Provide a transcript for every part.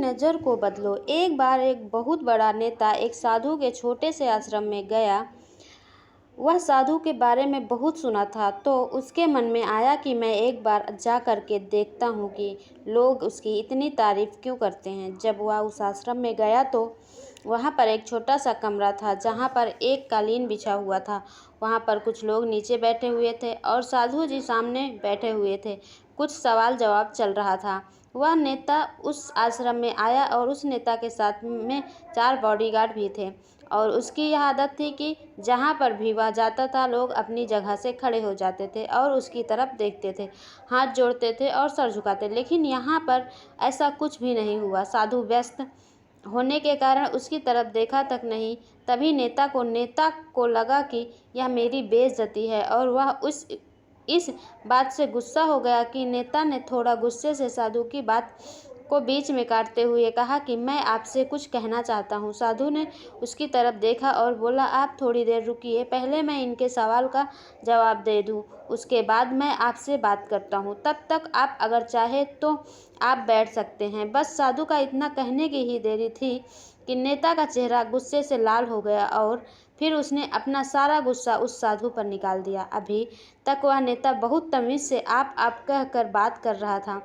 नज़र को बदलो। एक बार एक बहुत बड़ा नेता एक साधु के छोटे से आश्रम में गया। वह साधु के बारे में बहुत सुना था, तो उसके मन में आया कि मैं एक बार जा कर के देखता हूँ कि लोग उसकी इतनी तारीफ़ क्यों करते हैं। जब वह उस आश्रम में गया तो वहाँ पर एक छोटा सा कमरा था जहाँ पर एक कालीन बिछा हुआ था। वहाँ पर कुछ लोग नीचे बैठे हुए थे और साधु जी सामने बैठे हुए थे। कुछ सवाल जवाब चल रहा था। वह नेता उस आश्रम में आया और उस नेता के साथ में 4 बॉडीगार्ड भी थे और उसकी यह आदत थी कि जहाँ पर भी वह जाता था लोग अपनी जगह से खड़े हो जाते थे और उसकी तरफ देखते थे, हाथ जोड़ते थे और सर झुकाते। लेकिन यहाँ पर ऐसा कुछ भी नहीं हुआ। साधु व्यस्त होने के कारण उसकी तरफ देखा तक नहीं। तभी नेता को लगा कि यह मेरी बेइज्जती है और वह इस बात से गुस्सा हो गया कि नेता ने थोड़ा गुस्से से साधु की बात को बीच में काटते हुए कहा कि मैं आपसे कुछ कहना चाहता हूँ। साधु ने उसकी तरफ देखा और बोला, आप थोड़ी देर रुकिए, पहले मैं इनके सवाल का जवाब दे दूँ, उसके बाद मैं आपसे बात करता हूँ। तब तक आप अगर चाहे तो आप बैठ सकते हैं। बस साधु का इतना कहने की ही देरी थी कि नेता का चेहरा गुस्से से लाल हो गया और फिर उसने अपना सारा गुस्सा उस साधु पर निकाल दिया। अभी तक वह नेता बहुत तमीज़ से आप कहकर बात कर रहा था,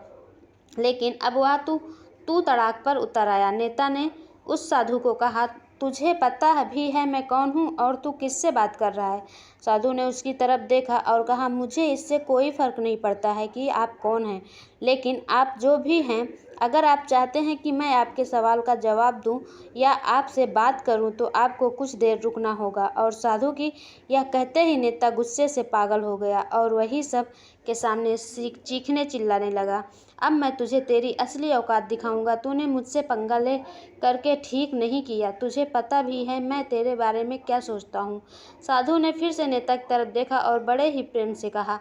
लेकिन अब वह तू तड़ाक पर उतर आया। नेता ने उस साधु को कहा, तुझे पता भी है मैं कौन हूँ और तू किससे बात कर रहा है? साधु ने उसकी तरफ देखा और कहा, मुझे इससे कोई फ़र्क नहीं पड़ता है कि आप कौन हैं, लेकिन आप जो भी हैं, अगर आप चाहते हैं कि मैं आपके सवाल का जवाब दूं या आपसे बात करूं तो आपको कुछ देर रुकना होगा। और साधु की यह कहते ही नेता गुस्से से पागल हो गया और वही सब के सामने चीखने चिल्लाने लगा, अब मैं तुझे तेरी असली औकात दिखाऊंगा। तूने मुझसे पंगा ले करके ठीक नहीं किया। तुझे पता भी है मैं तेरे बारे में क्या सोचता हूँ। साधु ने फिर से नेता की तरफ देखा और बड़े ही प्रेम से कहा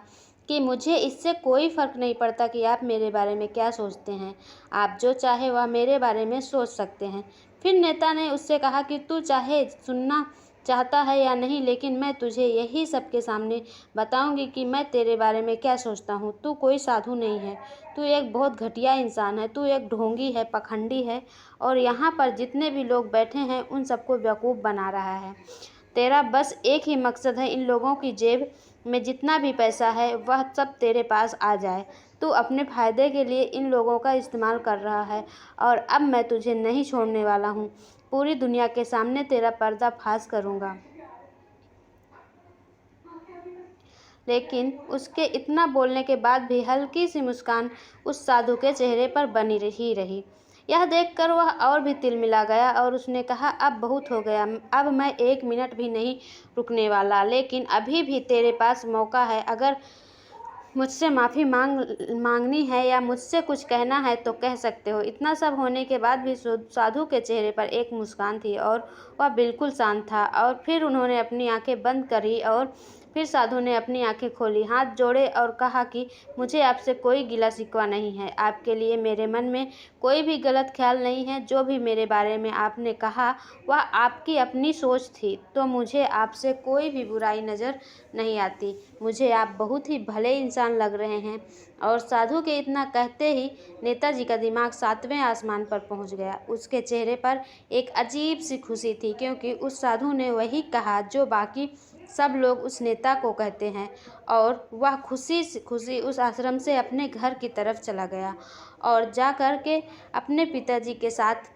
कि मुझे इससे कोई फ़र्क नहीं पड़ता कि आप मेरे बारे में क्या सोचते हैं। आप जो चाहे वह मेरे बारे में सोच सकते हैं। फिर नेता ने उससे कहा कि तू चाहे सुनना चाहता है या नहीं, लेकिन मैं तुझे यही सबके सामने बताऊंगी कि मैं तेरे बारे में क्या सोचता हूँ। तू कोई साधु नहीं है, तू एक बहुत घटिया इंसान है, तू एक ढोंगी है, पखंडी है और यहाँ पर जितने भी लोग बैठे हैं उन सबको बेवकूफ़ बना रहा है। तेरा बस एक ही मकसद है, इन लोगों की जेब में जितना भी पैसा है वह सब तेरे पास आ जाए। तू अपने फ़ायदे के लिए इन लोगों का इस्तेमाल कर रहा है और अब मैं तुझे नहीं छोड़ने वाला हूँ। पूरी दुनिया के सामने तेरा पर्दाफाश करूँगा। लेकिन उसके इतना बोलने के बाद भी हल्की सी मुस्कान उस साधु के चेहरे पर बनी रही। यह देखकर वह और भी तिलमिला गया और उसने कहा, अब बहुत हो गया, अब मैं 1 मिनट भी नहीं रुकने वाला। लेकिन अभी भी तेरे पास मौका है। अगर मुझसे माफ़ी मांगनी है या मुझसे कुछ कहना है तो कह सकते हो। इतना सब होने के बाद भी साधु के चेहरे पर एक मुस्कान थी और वह बिल्कुल शांत था। और फिर उन्होंने अपनी आंखें बंद करी और फिर साधु ने अपनी आंखें खोली, हाथ जोड़े और कहा कि मुझे आपसे कोई गिला शिकवा नहीं है। आपके लिए मेरे मन में कोई भी गलत ख्याल नहीं है। जो भी मेरे बारे में आपने कहा वह आपकी अपनी सोच थी, तो मुझे आपसे कोई भी बुराई नज़र नहीं आती। मुझे आप बहुत ही भले इंसान लग रहे हैं। और साधु के इतना कहते ही नेताजी का दिमाग 7वें आसमान पर पहुंच गया। उसके चेहरे पर एक अजीब सी खुशी थी, क्योंकि उस साधु ने वही कहा जो बाकी सब लोग उस नेता को कहते हैं। और वह खुशी उस आश्रम से अपने घर की तरफ चला गया और जा कर के अपने पिताजी के साथ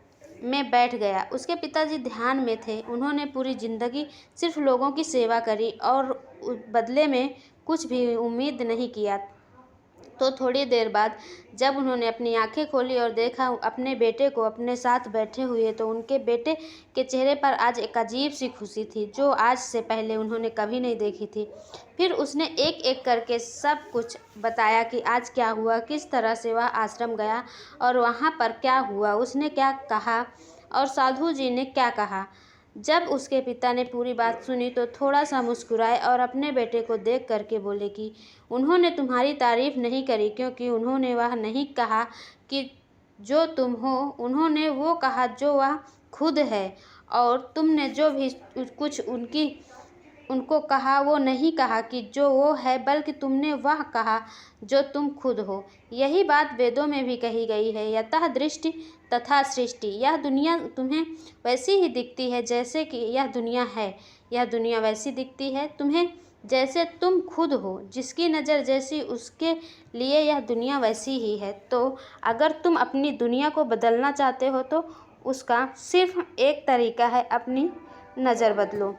में बैठ गया। उसके पिताजी ध्यान में थे। उन्होंने पूरी ज़िंदगी सिर्फ लोगों की सेवा करी और बदले में कुछ भी उम्मीद नहीं किया। तो थोड़ी देर बाद जब उन्होंने अपनी आंखें खोली और देखा अपने बेटे को अपने साथ बैठे हुए, तो उनके बेटे के चेहरे पर आज एक अजीब सी खुशी थी जो आज से पहले उन्होंने कभी नहीं देखी थी। फिर उसने एक एक करके सब कुछ बताया कि आज क्या हुआ, किस तरह से वह आश्रम गया और वहाँ पर क्या हुआ, उसने क्या कहा और साधु जी ने क्या कहा। जब उसके पिता ने पूरी बात सुनी तो थोड़ा सा मुस्कुराए और अपने बेटे को देख करके बोले कि उन्होंने तुम्हारी तारीफ़ नहीं करी, क्योंकि उन्होंने वह नहीं कहा कि जो तुम हो, उन्होंने वो कहा जो वह खुद है। और तुमने जो भी कुछ उनकी उनको कहा, वो नहीं कहा कि जो वो है, बल्कि तुमने वह कहा जो तुम खुद हो। यही बात वेदों में भी कही गई है, यतः दृष्टि तथा सृष्टि। यह दुनिया तुम्हें वैसी ही दिखती है जैसे कि यह दुनिया है, यह दुनिया वैसी दिखती है तुम्हें जैसे तुम खुद हो। जिसकी नज़र जैसी, उसके लिए यह दुनिया वैसी ही है। तो अगर तुम अपनी दुनिया को बदलना चाहते हो तो उसका सिर्फ एक तरीका है, अपनी नज़र बदलो।